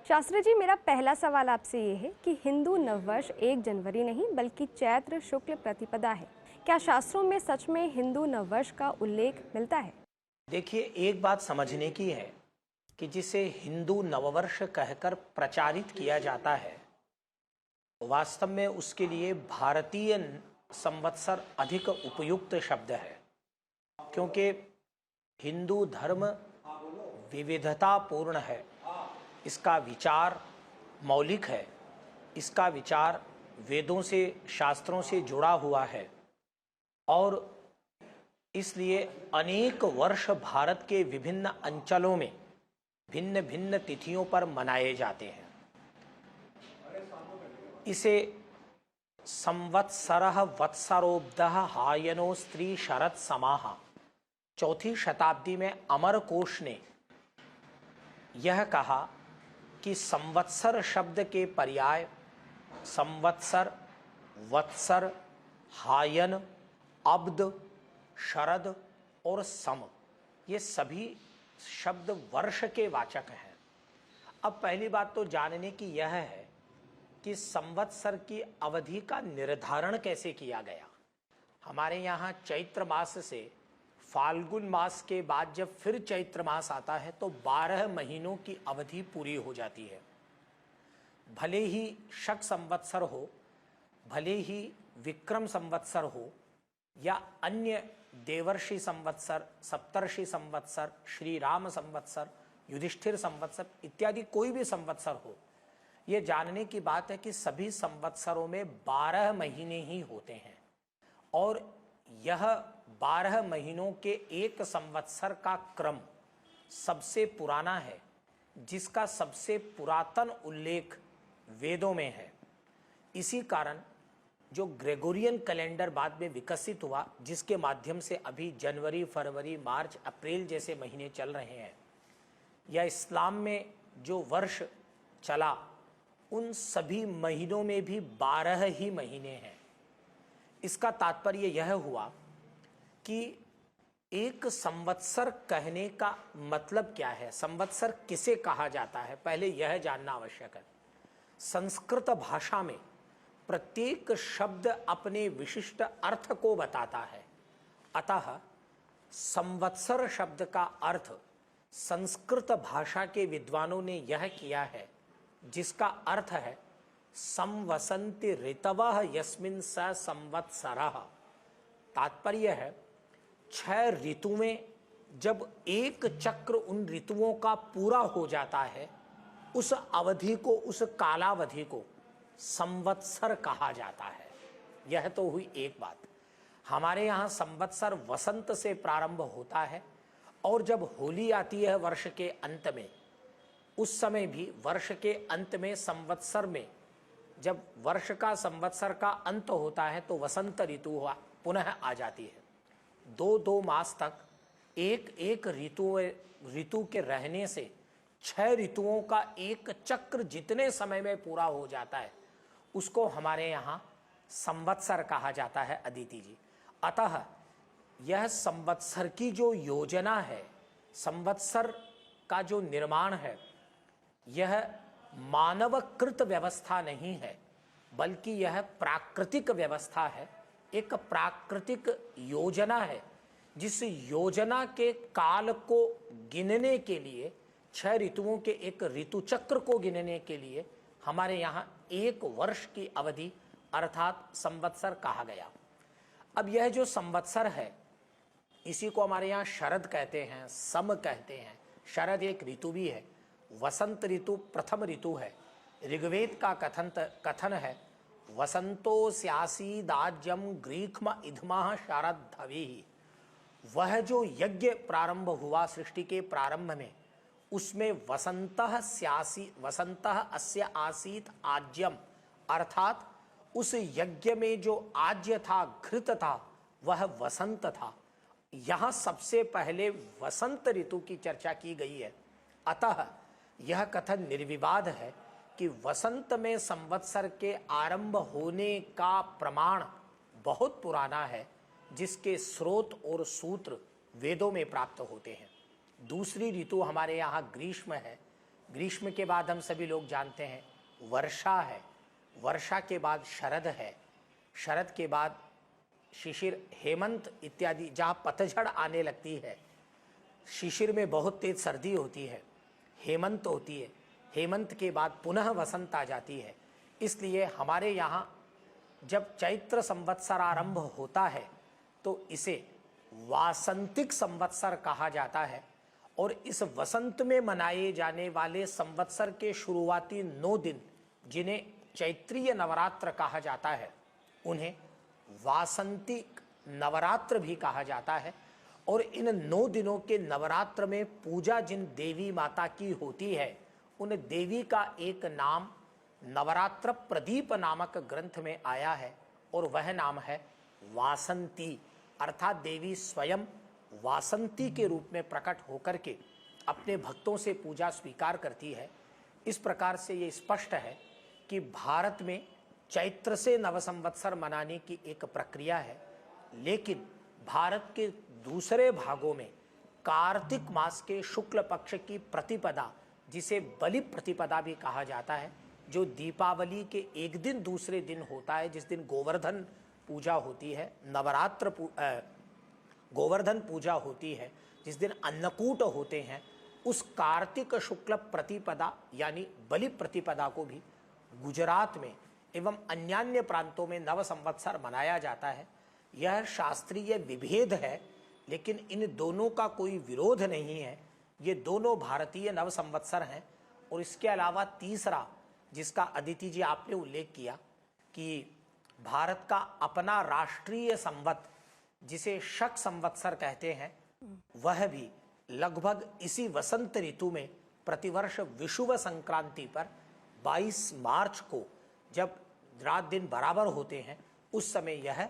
शास्त्री जी, मेरा पहला सवाल आपसे ये है कि हिंदू नववर्ष 1 जनवरी नहीं बल्कि चैत्र शुक्ल प्रतिपदा है। क्या शास्त्रों में सच में हिंदू नववर्ष का उल्लेख मिलता है? देखिए, एक बात समझने की है कि जिसे हिंदू नववर्ष कहकर प्रचारित किया जाता है, वास्तव में उसके लिए भारतीय संवत्सर अधिक उपयुक्त शब्द है, क्योंकि हिंदू धर्म विविधतापूर्ण है। इसका विचार मौलिक है, इसका विचार वेदों से, शास्त्रों से जुड़ा हुआ है और इसलिए अनेक वर्ष भारत के विभिन्न अंचलों में भिन्न भिन्न तिथियों पर मनाए जाते हैं। इसे संवत्सरः वत्सरोब्दः हायनो स्त्री शरत समाह, चौथी शताब्दी में अमरकोश ने यह कहा कि संवत्सर शब्द के पर्याय संवत्सर, वत्सर, हायन, अब्द, शरद और सम, ये सभी शब्द वर्ष के वाचक हैं। अब पहली बात तो जानने की यह है कि संवत्सर की अवधि का निर्धारण कैसे किया गया। हमारे यहाँ चैत्र मास से फाल्गुन मास के बाद जब फिर चैत्र मास आता है तो 12 महीनों की अवधि पूरी हो जाती है। भले ही शक संवत्सर हो, भले ही विक्रम संवत्सर हो या अन्य देवर्षि संवत्सर, सप्तर्षि संवत्सर, श्री राम संवत्सर, युधिष्ठिर संवत्सर इत्यादि कोई भी संवत्सर हो, ये जानने की बात है कि सभी संवत्सरों में 12 महीने ही होते हैं और यह 12 महीनों के एक संवत्सर का क्रम सबसे पुराना है, जिसका सबसे पुरातन उल्लेख वेदों में है। इसी कारण जो ग्रेगोरियन कैलेंडर बाद में विकसित हुआ, जिसके माध्यम से अभी जनवरी, फरवरी, मार्च, अप्रैल जैसे महीने चल रहे हैं, या इस्लाम में जो वर्ष चला, उन सभी महीनों में भी 12 ही महीने हैं। इसका तात्पर्य यह हुआ कि एक संवत्सर कहने का मतलब क्या है, संवत्सर किसे कहा जाता है, पहले यह जानना आवश्यक है। संस्कृत भाषा में प्रत्येक शब्द अपने विशिष्ट अर्थ को बताता है, अतः संवत्सर शब्द का अर्थ संस्कृत भाषा के विद्वानों ने यह किया है, जिसका अर्थ है संवसन्ति ऋतवः यस्मिन् स संवत्सरः। तात्पर्य है 6 ऋतुएं जब एक चक्र उन ऋतुओं का पूरा हो जाता है, उस अवधि को, उस कालावधि को संवत्सर कहा जाता है। यह तो हुई एक बात। हमारे यहाँ संवत्सर वसंत से प्रारंभ होता है और जब होली आती है वर्ष के अंत में, उस समय भी वर्ष के अंत में संवत्सर में जब वर्ष का संवत्सर का अंत होता है तो वसंत ऋतु पुनः आ जाती है। 2 मास तक एक ऋतु के रहने से 6 ऋतुओं का एक चक्र जितने समय में पूरा हो जाता है, उसको हमारे यहाँ संवत्सर कहा जाता है, अदिति जी। अतः यह संवत्सर की जो योजना है, संवत्सर का जो निर्माण है, यह मानवकृत व्यवस्था नहीं है, बल्कि यह प्राकृतिक व्यवस्था है, एक प्राकृतिक योजना है, जिस योजना के काल को गिनने के लिए, 6 ऋतुओं के एक ऋतु चक्र को गिनने के लिए हमारे यहाँ एक वर्ष की अवधि अर्थात संवत्सर कहा गया। अब यह जो संवत्सर है, इसी को हमारे यहाँ शरद कहते हैं, सम कहते हैं। शरद एक ऋतु भी है, वसंत ऋतु प्रथम ऋतु है। ऋग्वेद का कथन है, वसंतो स्यासीदाज्यम ग्रीष्म इधमा शारद्धवी। वह जो यज्ञ प्रारंभ हुआ सृष्टि के प्रारंभ में, उसमें वसंतः अस्य आसीत आज्यम, अर्थात उस यज्ञ में जो आज्य था, घृत था, वह वसंत था। यहाँ सबसे पहले वसंत ऋतु की चर्चा की गई है। अतः यह कथन निर्विवाद है कि वसंत में संवत्सर के आरंभ होने का प्रमाण बहुत पुराना है, जिसके स्रोत और सूत्र वेदों में प्राप्त होते हैं। दूसरी ऋतु हमारे यहाँ ग्रीष्म है, ग्रीष्म के बाद हम सभी लोग जानते हैं वर्षा है, वर्षा के बाद शरद है, शरद के बाद शिशिर, हेमंत इत्यादि, जहाँ पतझड़ आने लगती है। शिशिर में बहुत तेज सर्दी होती है, हेमंत होती है, हेमंत के बाद पुनः वसंत आ जाती है। इसलिए हमारे यहाँ जब चैत्र संवत्सर आरंभ होता है तो इसे वासंतिक संवत्सर कहा जाता है, और इस वसंत में मनाए जाने वाले संवत्सर के शुरुआती 9 दिन, जिन्हें चैत्रीय नवरात्र कहा जाता है, उन्हें वासंतिक नवरात्र भी कहा जाता है। और इन 9 दिनों के नवरात्र में पूजा जिन देवी माता की होती है, उन देवी का एक नाम नवरात्र प्रदीप नामक ग्रंथ में आया है, और वह नाम है वासंती। अर्थात देवी स्वयं वासंती के रूप में प्रकट होकर के अपने भक्तों से पूजा स्वीकार करती है। इस प्रकार से ये स्पष्ट है कि भारत में चैत्र से नव संवत्सर मनाने की एक प्रक्रिया है, लेकिन भारत के दूसरे भागों में कार्तिक मास के शुक्ल पक्ष की प्रतिपदा, जिसे बलि प्रतिपदा भी कहा जाता है, जो दीपावली के एक दिन दूसरे दिन होता है, जिस दिन गोवर्धन पूजा होती है, गोवर्धन पूजा होती है, जिस दिन अन्नकूट होते हैं, उस कार्तिक शुक्ल प्रतिपदा यानी बलि प्रतिपदा को भी गुजरात में एवं अन्यान्य प्रांतों में नव संवत्सर मनाया जाता है। यह शास्त्रीय विभेद है, लेकिन इन दोनों का कोई विरोध नहीं है। ये दोनों भारतीय नव संवत्सर हैं। और इसके अलावा तीसरा, जिसका अदिति जी आपने उल्लेख किया कि भारत का अपना राष्ट्रीय संवत, जिसे शक संवत्सर कहते हैं, वह भी लगभग इसी वसंत ऋतु में प्रतिवर्ष विषुव संक्रांति पर 22 मार्च को, जब रात दिन बराबर होते हैं, उस समय यह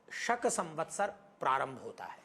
शक संवत्सर प्रारंभ होता है।